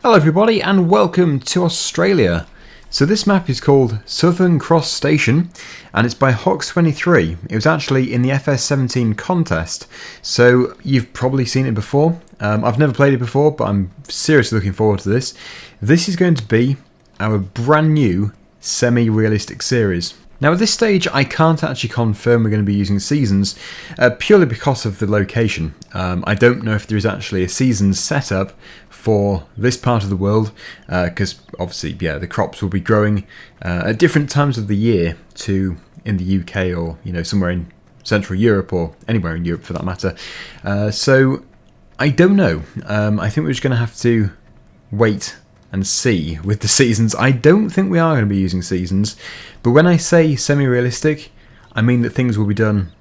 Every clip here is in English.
Hello everybody and welcome to Australia. So this map is called Southern Cross Station and it's by Hox23. It was actually in the FS17 contest, so you've probably seen it before. I've never played it before, but I'm seriously looking forward to this. This is going to be our brand new semi-realistic series. Now at this stage I can't actually confirm we're going to be using seasons purely because of the location. I don't know if there is actually a seasons setup for this part of the world because obviously the crops will be growing at different times of the year to in the UK or somewhere in Central Europe or anywhere in Europe for that matter. So I don't know. I think we're just going to have to wait and see with the seasons. I don't think we are going to be using seasons, but when I say semi-realistic, I mean that things will be done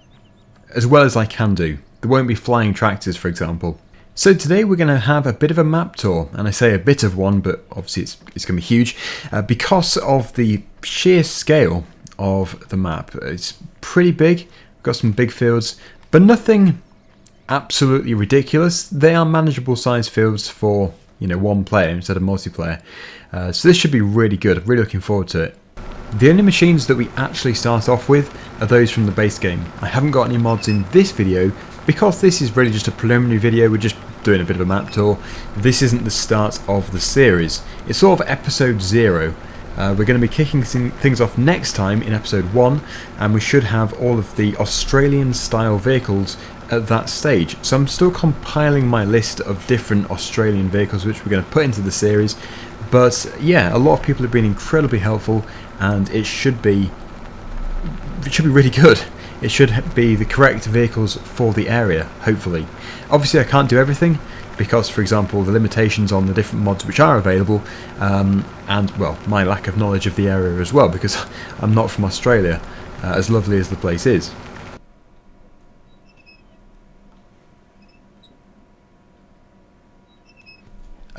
as well as I can do. There won't be flying tractors, for example. So today we're going to have a bit of a map tour, and I say a bit of one, but obviously it's going to be huge because of the sheer scale of the map. It's pretty big, we've got some big fields, but nothing absolutely ridiculous. They are manageable size fields for one player instead of multiplayer. So this should be really good. I'm really looking forward to it. The only machines that we actually start off with are those from the base game. I haven't got any mods in this video because this is really just a preliminary video. We're just doing a bit of a map tour. This isn't the start of the series. It's sort of episode 0. We're going to be kicking things off next time in episode 1, and we should have all of the Australian style vehicles at that stage. So I'm still compiling my list of different Australian vehicles which we're going to put into the series, but yeah, a lot of people have been incredibly helpful and it should be really good. It should be the correct vehicles for the area, hopefully. Obviously I can't do everything because, for example, the limitations on the different mods which are available and well, my lack of knowledge of the area as well, because I'm not from Australia, as lovely as the place is.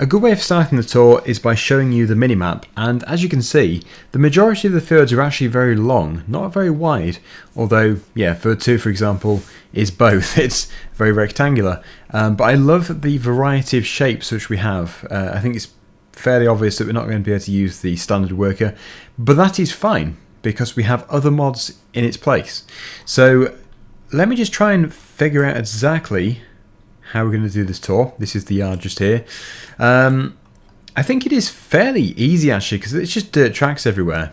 A good way of starting the tour is by showing you the minimap, and as you can see, the majority of the fields are actually very long, not very wide, although, yeah, field 2 for example is both. It's very rectangular, but I love the variety of shapes which we have. I think it's fairly obvious that we're not going to be able to use the standard worker, but that is fine, because we have other mods in its place. So let me just try and figure out exactly how we're going to do this tour. This is the yard just here. I think it is fairly easy actually because it's just dirt tracks everywhere.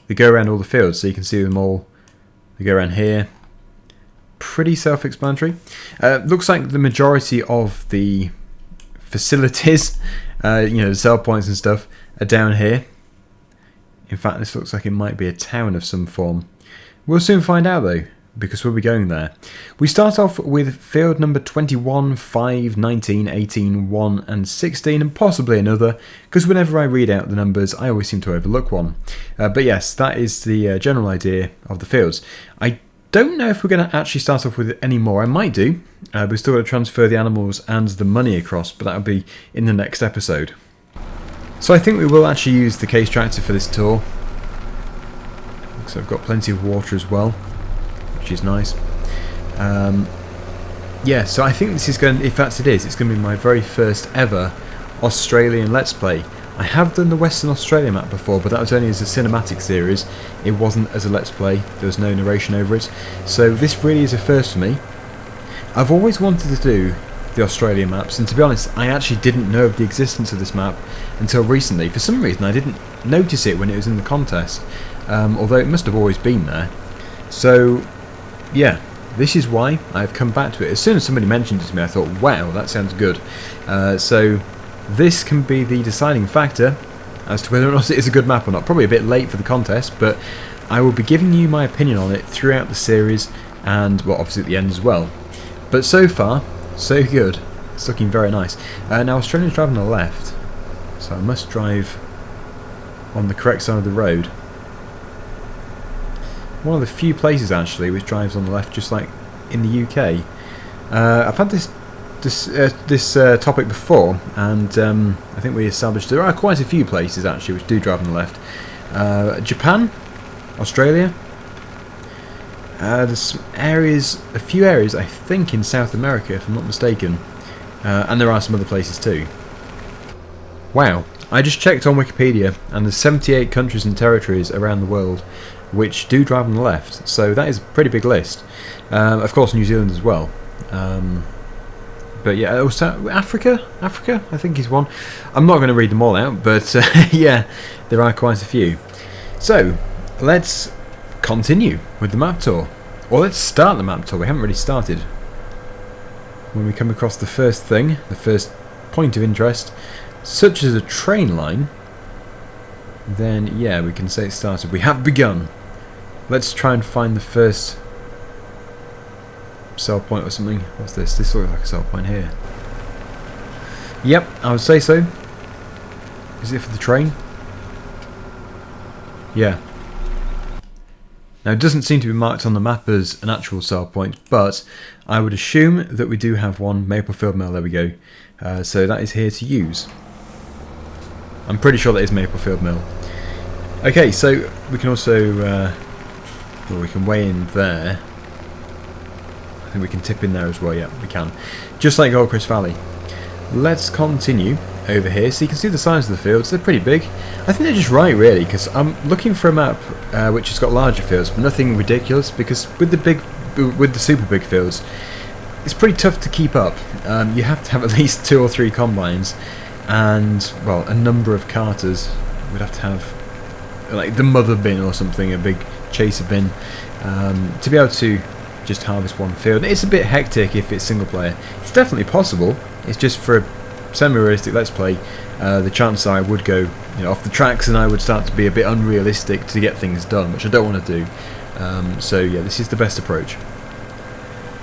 They go around all the fields so you can see them all. They go around here. Pretty self-explanatory. Looks like the majority of the facilities, the sell points and stuff, are down here. In fact, this looks like it might be a town of some form. We'll soon find out though, because we'll be going there. We start off with field number 21, 5, 19, 18, 1 and 16 and possibly another, because whenever I read out the numbers I always seem to overlook one. But yes, that is the general idea of the fields. I don't know if we're going to actually start off with any more. I might do. We're still going to transfer the animals and the money across, but that'll be in the next episode. So I think we will actually use the case tractor for this tour. So I've got plenty of water as well, which is nice. Yeah, so I think this is going, if that's it is, it's going to be my very first ever Australian Let's Play. I have done the Western Australia map before, but that was only as a cinematic series. It wasn't as a Let's Play. There was no narration over it. So this really is a first for me. I've always wanted to do the Australian maps, and to be honest, I actually didn't know of the existence of this map until recently. For some reason, I didn't notice it when it was in the contest, although it must have always been there. So yeah, this is why I've come back to it. As soon as somebody mentioned it to me, I thought, wow, that sounds good. So this can be the deciding factor as to whether or not it is a good map or not. Probably a bit late for the contest, but I will be giving you my opinion on it throughout the series and, well, obviously at the end as well. But so far, so good. It's looking very nice. Now, Australians drive on the left, so I must drive on the correct side of the road. One of the few places actually which drives on the left, just like in the UK. I've had this topic before, and I think we established there are quite a few places actually which do drive on the left. Japan, Australia. There's some areas, a few areas I think in South America, if I'm not mistaken, and there are some other places too. Wow, I just checked on Wikipedia and there's 78 countries and territories around the world which do drive on the left, so that is a pretty big list. Of course New Zealand as well. But yeah, also Africa, I think is one. I'm not going to read them all out, but yeah, there are quite a few. So, let's continue with the map tour. Or let's start the map tour, we haven't really started. When we come across the first thing, the first point of interest, such as a train line, then yeah, we can say it started. We have begun. Let's try and find the first sell point or something. What's this? This looks like a sell point here. Yep, I would say so. Is it for the train? Yeah. Now it doesn't seem to be marked on the map as an actual sell point, but I would assume that we do have one. Maplefield Mill, there we go. So that is here to use. I'm pretty sure that is Maplefield Mill. Okay, so we can also, well, we can weigh in there. I think we can tip in there as well, yeah, we can. Just like Gold Coast Valley. Let's continue over here. So you can see the size of the fields, they're pretty big. I think they're just right, really, because I'm looking for a map which has got larger fields, but nothing ridiculous, because with the super big fields, it's pretty tough to keep up. You have to have at least 2 or 3 combines, and, well, a number of carters. We'd have to have, like, the mother bin or something, a big chaser bin, to be able to just harvest one field. It's a bit hectic if it's single player. It's definitely possible. It's just for a semi-realistic Let's Play, the chance I would go, off the tracks and I would start to be a bit unrealistic to get things done, which I don't want to do. So yeah, this is the best approach.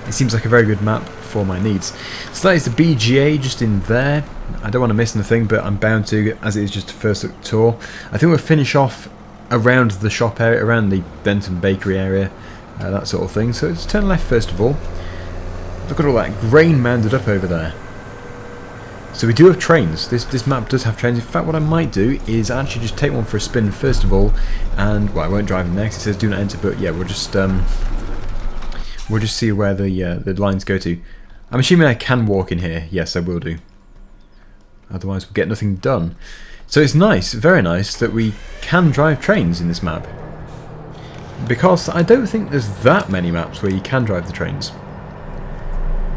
It seems like a very good map for my needs. So that is the BGA just in there. I don't want to miss anything, but I'm bound to, as it is just a first look tour. I think we'll finish off around the shop area, around the Denton Bakery area, that sort of thing. So let's turn left first of all. Look at all that grain mounded up over there. So we do have trains. This map does have trains. In fact, what I might do is actually just take one for a spin first of all, and well, I won't drive in there because it says do not enter. But yeah, we'll just see where the lines go to. I'm assuming I can walk in here. Yes, I will do. Otherwise, we'll get nothing done. So it's nice, very nice, that we can drive trains in this map, because I don't think there's that many maps where you can drive the trains.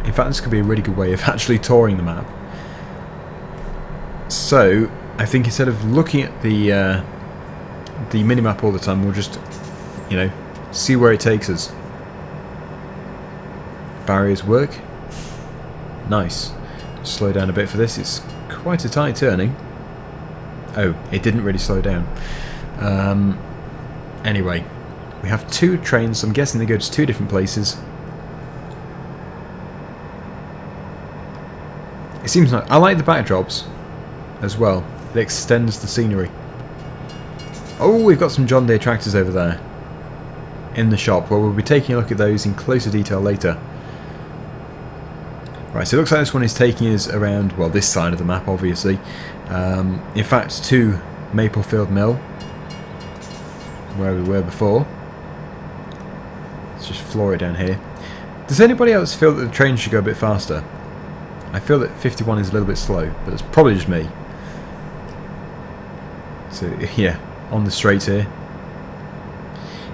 In fact, this could be a really good way of actually touring the map. So I think instead of looking at the minimap all the time, we'll just, see where it takes us. Barriers work. Nice. Slow down a bit for this. It's quite a tight turning. Oh, it didn't really slow down. Anyway, we have 2 trains. I'm guessing they go to 2 different places. It seems like I like the backdrops as well. It extends the scenery. Oh, we've got some John Deere tractors over there in the shop. Well, we'll be taking a look at those in closer detail later. Right, so it looks like this one is taking us around, well, this side of the map, obviously. In fact, to Maplefield Mill, where we were before. Let's just floor it down here. Does anybody else feel that the train should go a bit faster? I feel that 51 is a little bit slow, but it's probably just me. So, yeah, on the straight here.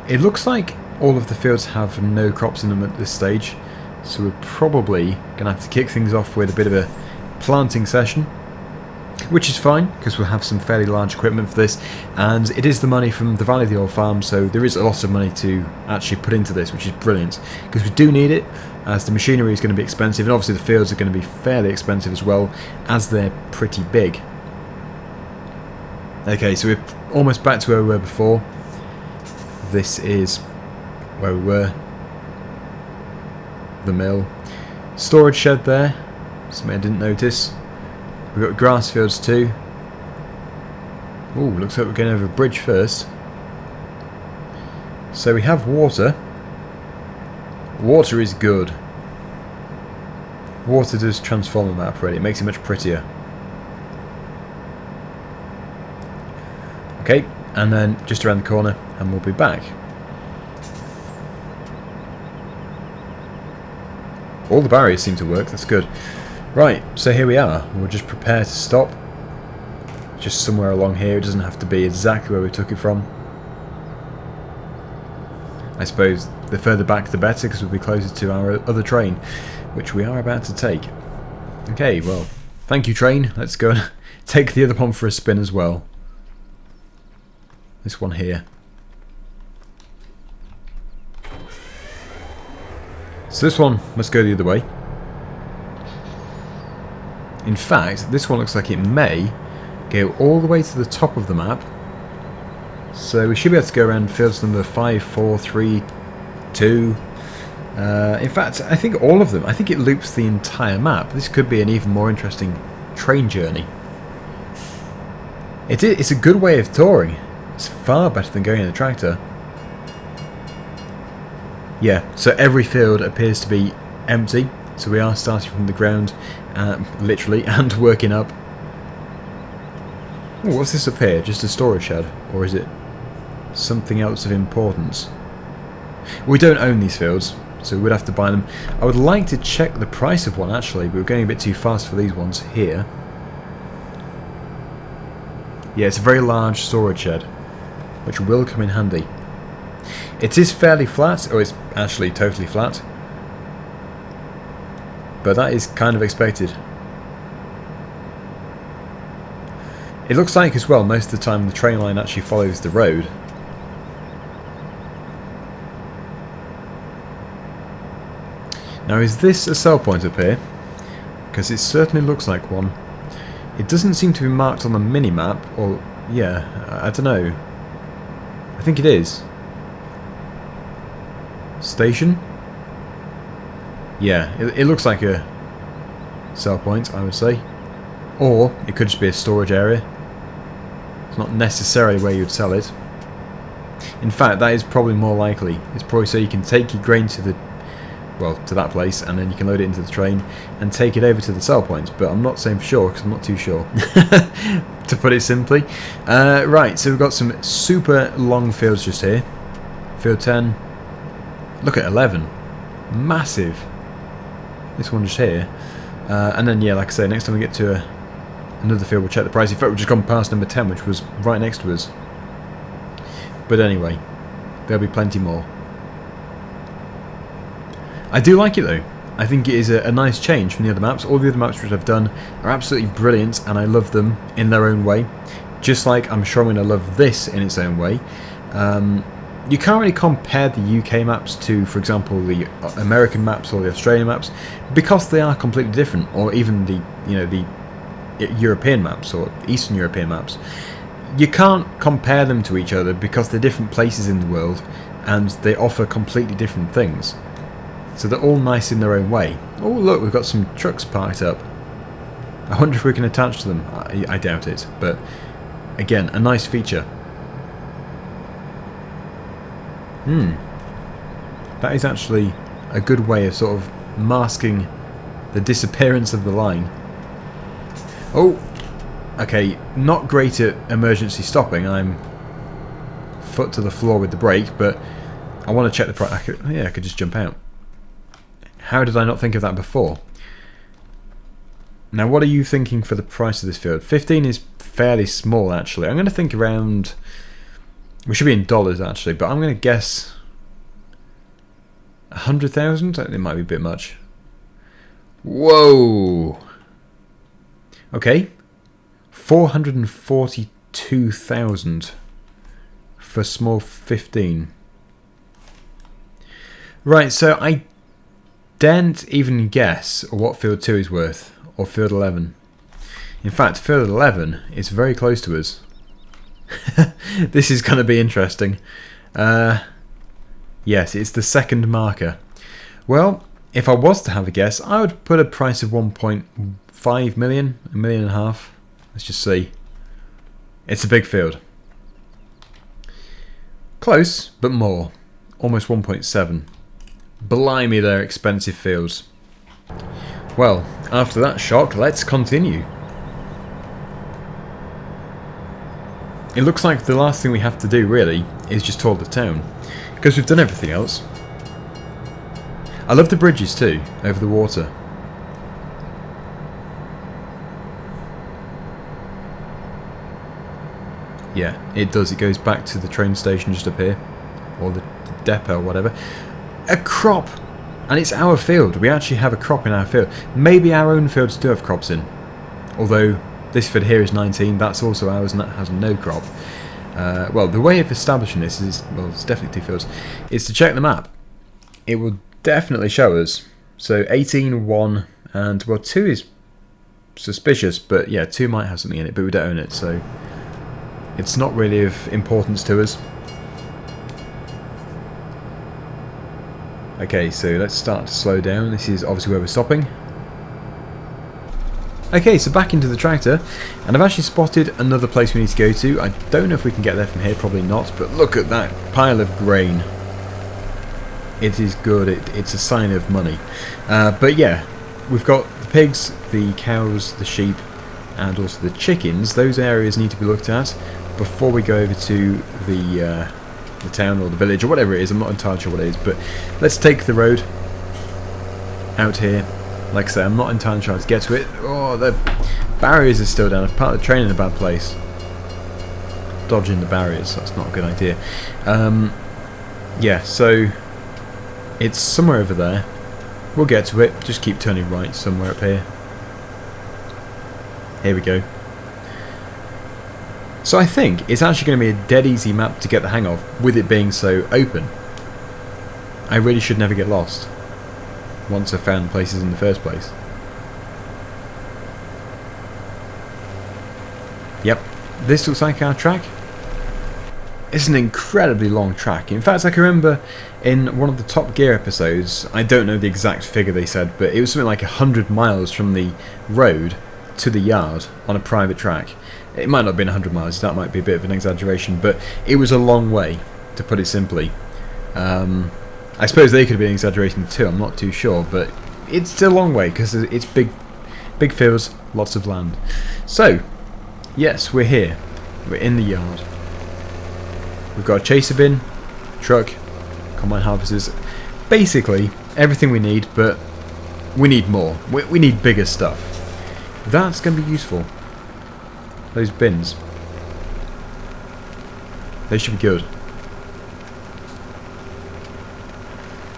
It looks like all of the fields have no crops in them at this stage, so we're probably going to have to kick things off with a bit of a planting session, which is fine, because we'll have some fairly large equipment for this, and it is the money from the Valley of the Old Farm, so there is a lot of money to actually put into this, which is brilliant, because we do need it, as the machinery is going to be expensive, and obviously the fields are going to be fairly expensive as well, as they're pretty big. Okay, so we're almost back to where we were before. This is where we were. The mill. Storage shed there. Something I didn't notice. We've got grass fields too. Ooh, looks like we're going over a bridge first. So we have water. Water is good. Water does transform the map, really. It makes it much prettier. Okay, and then just around the corner, and we'll be back. All the barriers seem to work, that's good. Right, so here we are. We'll just prepare to stop. just somewhere along here. It doesn't have to be exactly where we took it from. I suppose the further back the better, because we'll be closer to our other train, which we are about to take. Okay, well, thank you, train. Let's go and take the other one for a spin as well. This one here. So this one must go the other way. In fact, this one looks like it may go all the way to the top of the map. So we should be able to go around fields number 5, 4, 3, 2. In fact, I think all of them. I think it loops the entire map. This could be an even more interesting train journey. It's a good way of touring. It's far better than going in a tractor. Yeah, so every field appears to be empty. So we are starting from the ground, literally, and working up. Ooh, what's this up here? Just a storage shed? Or is it something else of importance? We don't own these fields, so we'd have to buy them. I would like to check the price of one, actually, but we're going a bit too fast for these ones here. Yeah, it's a very large storage shed, which will come in handy. It is fairly flat, or it's actually totally flat. But that is kind of expected. It looks like as well, most of the time the train line actually follows the road. Now, is this a sell point up here? Because it certainly looks like one. It doesn't seem to be marked on the mini-map, or, yeah, I don't know. I think it is. Station? Yeah, it looks like a sell point, I would say. Or, it could just be a storage area. It's not necessarily where you'd sell it. In fact, that is probably more likely. It's probably so you can take your grain to the, well, to that place, and then you can load it into the train and take it over to the sell point. But I'm not saying for sure, because I'm not too sure, to put it simply. Right, so we've got some super long fields just here. Field 10. Look at 11. Massive. This one just here. And then, yeah, like I say, next time we get to another field, we'll check the price. In fact, we've just gone past number 10, which was right next to us. But anyway, there'll be plenty more. I do like it, though. I think it is a nice change from the other maps. All the other maps which I've done are absolutely brilliant, and I love them in their own way. Just like I'm sure I'm going to love this in its own way. You can't really compare the UK maps to, for example, the American maps or the Australian maps, because they are completely different, or even the, you know, the European maps or Eastern European maps. You can't compare them to each other because they're different places in the world, and they offer completely different things. So they're all nice in their own way. Oh look, we've got some trucks parked up. I wonder if we can attach to them. I doubt it, but again, a nice feature. That is actually a good way of sort of masking the disappearance of the line. Oh, okay, not great at emergency stopping. I'm foot to the floor with the brake, but I want to check the price. I could just jump out. How did I not think of that before? Now, what are you thinking for the price of this field? 15 is fairly small, actually. I'm going to think around... We should be in dollars, actually, but I'm going to guess 100,000? It might be a bit much. Whoa! Okay. 442,000 for small 15. Right, so I daren't even guess what field 2 is worth, or field 11. In fact, field 11 is very close to us. This is going to be interesting. Yes, it's the second marker. Well, if I was to have a guess, I would put a price of 1.5 million, $1.5 million. Let's just see. It's a big field. Close, but more. Almost 1.7. Blimey, they're expensive fields. Well, after that shock, let's continue. It looks like the last thing we have to do, really, is just tour the town. Because we've done everything else. I love the bridges, too, over the water. Yeah, it does. It goes back to the train station just up here. Or the depot or whatever. A crop! And it's our field. We actually have a crop in our field. Maybe our own fields do have crops in. Although this field here is 19. That's also ours and that has no crop. Well, the way of establishing this is... Well, it's definitely 2 fields. Is to check the map. It will definitely show us. So 18, 1, and... Well, 2 is suspicious. But yeah, 2 might have something in it. But we don't own it. So it's not really of importance to us. Okay, so let's start to slow down. This is obviously where we're stopping. Okay, so back into the tractor, and I've actually spotted another place we need to go to. I don't know if we can get there from here, probably not, but look at that pile of grain. It is good, it's a sign of money. But yeah, we've got the pigs, the cows, the sheep, and also the chickens. Those areas need to be looked at before we go over to the town or the village or whatever it is. I'm not entirely sure what it is, but let's take the road out here. Like I say, I'm not entirely sure how to get to it. Oh, the barriers are still down. I've parked the train in a bad place. Dodging the barriers, that's not a good idea. Yeah, so it's somewhere over there. We'll get to it. Just keep turning right somewhere up here. Here we go. So I think it's actually going to be a dead easy map to get the hang of, with it being so open. I really should never get lost once I found places in the first place. Yep, this looks like our track. It's an incredibly long track. In fact, I can remember in one of the Top Gear episodes, I don't know the exact figure they said, but it was something like 100 miles from the road to the yard on a private track. It might not have been 100 miles, that might be a bit of an exaggeration, but it was a long way, to put it simply. I suppose they could have been exaggerating too, I'm not too sure, but it's still a long way because it's big fields, lots of land. So, yes, we're here. We're in the yard. We've got a chaser bin, truck, combine harvesters, basically everything we need, but we need more. We need bigger stuff. That's going to be useful. Those bins. They should be good.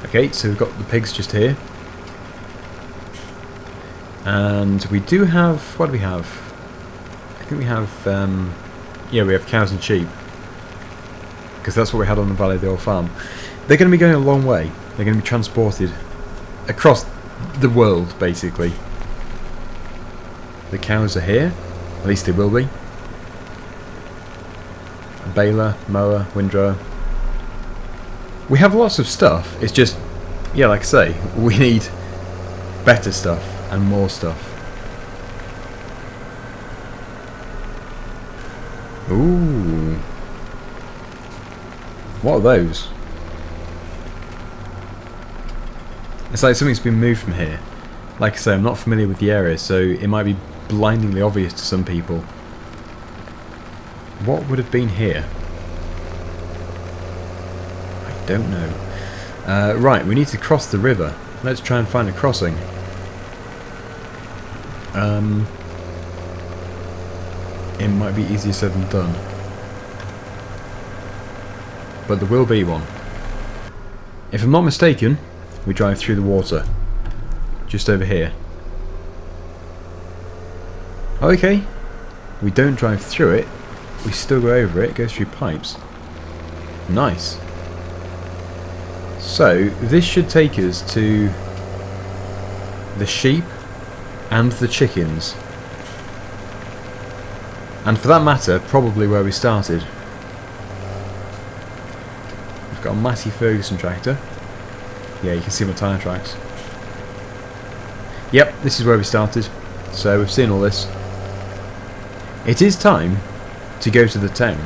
Okay, so we've got the pigs just here. And we do have... What do we have? I think we have... yeah, we have cows and sheep. Because that's what we had on the Valley of the Old Farm. They're going to be going a long way. They're going to be transported across the world, basically. The cows are here. At least they will be. A baler, mower, windrower. We have lots of stuff. It's just, yeah, like I say, we need better stuff and more stuff. Ooh. What are those? It's like something's been moved from here. Like I say, I'm not familiar with the area, so it might be blindingly obvious to some people. What would have been here? I don't know. Right, we need to cross the river. Let's try and find a crossing. It might be easier said than done. But there will be one. If I'm not mistaken, we drive through the water. Just over here. Okay. We don't drive through it. We still go over it. It goes through pipes. Nice. So, this should take us to the sheep and the chickens. And for that matter, probably where we started. We've got a Massey Ferguson tractor. Yeah, you can see my tyre tracks. Yep, this is where we started. So we've seen all this. It is time to go to the town.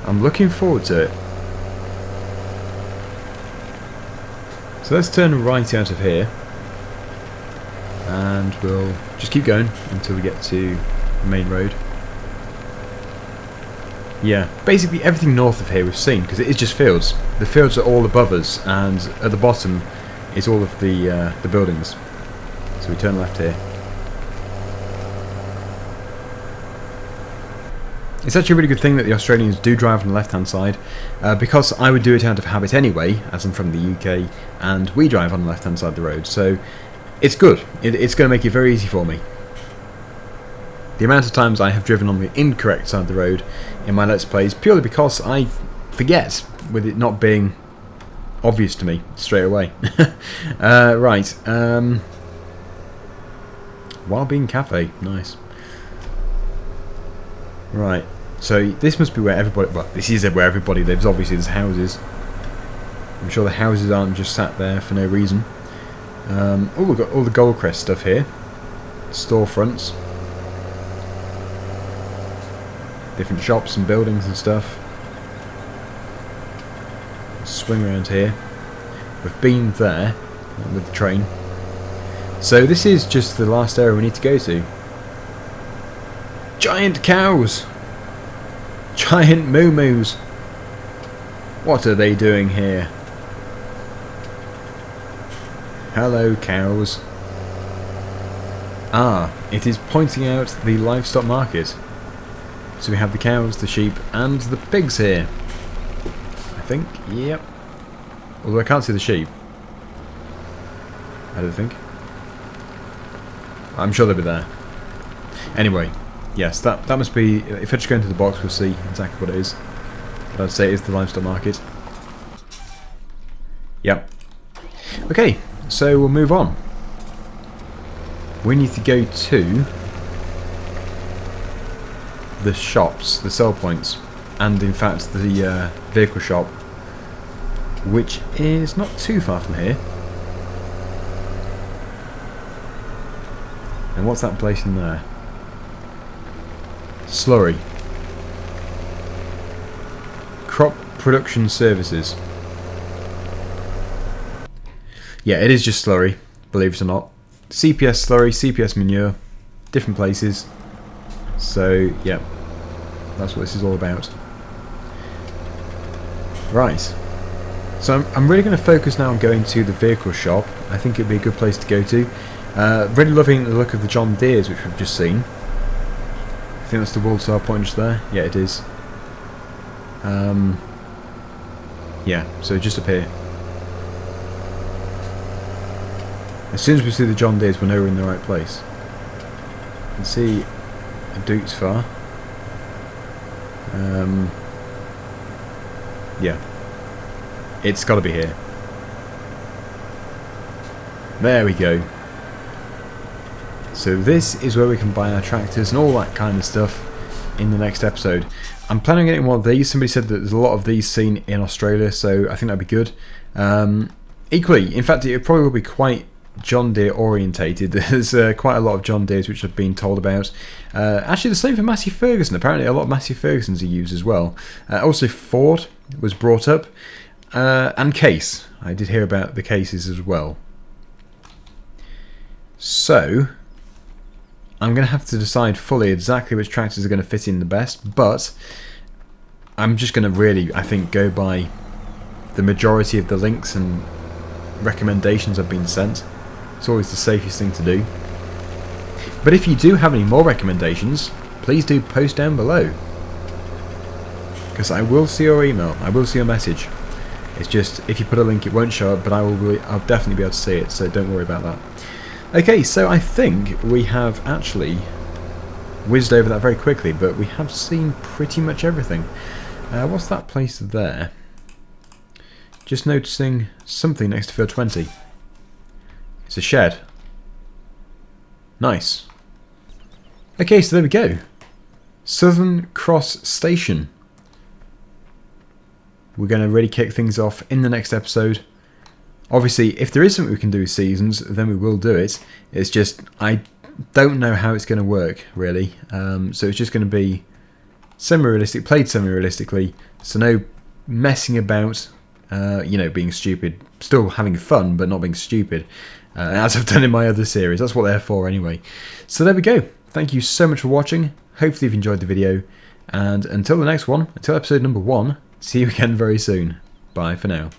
I'm looking forward to it. So let's turn right out of here. And we'll just keep going until we get to the main road. Yeah, basically everything north of here we've seen, because it is just fields. The fields are all above us, and at the bottom is all of the buildings. So we turn left here. It's actually a really good thing that the Australians do drive on the left-hand side, because I would do it out of habit anyway, as I'm from the UK, and we drive on the left-hand side of the road, so it's good. It's going to make it very easy for me. The amount of times I have driven on the incorrect side of the road in my Let's Plays, purely because I forget, with it not being obvious to me straight away. Right, Wild Bean Cafe, nice. Right, so this must be where everybody, well, this is where everybody lives. Obviously there's houses. I'm sure the houses aren't just sat there for no reason. Oh, we've got all the Goldcrest stuff here. Storefronts. Different shops and buildings and stuff. Swing around here. We've been there with the train. So this is just the last area we need to go to. Giant cows! Giant moo-moos! What are they doing here? Hello, cows. Ah, it is pointing out the livestock market. So we have the cows, the sheep, and the pigs here. I think, yep. Although I can't see the sheep. I don't think. I'm sure they'll be there. Anyway, yes, that must be... If I just go into the box, we'll see exactly what it is. But I'd say it's the livestock market. Yep. Okay, so we'll move on. We need to go to the shops, the sell points, and in fact the vehicle shop, which is not too far from here. And what's that place in there? Slurry. Crop Production Services. Yeah, it is just slurry, believe it or not. CPS slurry, CPS manure, different places. So, yeah, that's what this is all about. Right. So I'm really going to focus now on going to the vehicle shop. I think it'd be a good place to go to. Really loving the look of the John Deeres, which we've just seen. I think that's the World Star Point just there. Yeah, it is. Yeah, so just up here. As soon as we see the John Deeres, we know we're in the right place. You can see a Duke's Far. Yeah. It's got to be here. There we go. So this is where we can buy our tractors and all that kind of stuff in the next episode. I'm planning on getting one of these. Somebody said that there's a lot of these seen in Australia, so I think that'd be good. Equally, in fact, it probably will be quite John Deere orientated. There's quite a lot of John Deeres which I've been told about. Actually, the same for Massey Ferguson. Apparently, a lot of Massey Fergusons are used as well. Also, Ford was brought up, and Case. I did hear about the Cases as well. So, I'm going to have to decide fully exactly which tractors are going to fit in the best, but I'm just going to really, I think, go by the majority of the links and recommendations I've been sent. It's always the safest thing to do. But if you do have any more recommendations, please do post down below, because I will see your email, I will see your message. It's just, if you put a link it won't show up, but I'll definitely be able to see it, so don't worry about that. Okay, so I think we have actually whizzed over that very quickly, but we have seen pretty much everything. What's that place there? Just noticing something next to field 20. It's a shed. Nice. Okay, so there we go. Southern Cross Station. We're going to really kick things off in the next episode. Obviously, if there is something we can do with seasons, then we will do it. It's just, I don't know how it's going to work, really. So it's just going to be semi-realistic, played semi-realistically. So no messing about, you know, being stupid. Still having fun, but not being stupid. As I've done in my other series. That's what they're for anyway. So there we go. Thank you so much for watching. Hopefully you've enjoyed the video. And until the next one, until episode number 1, see you again very soon. Bye for now.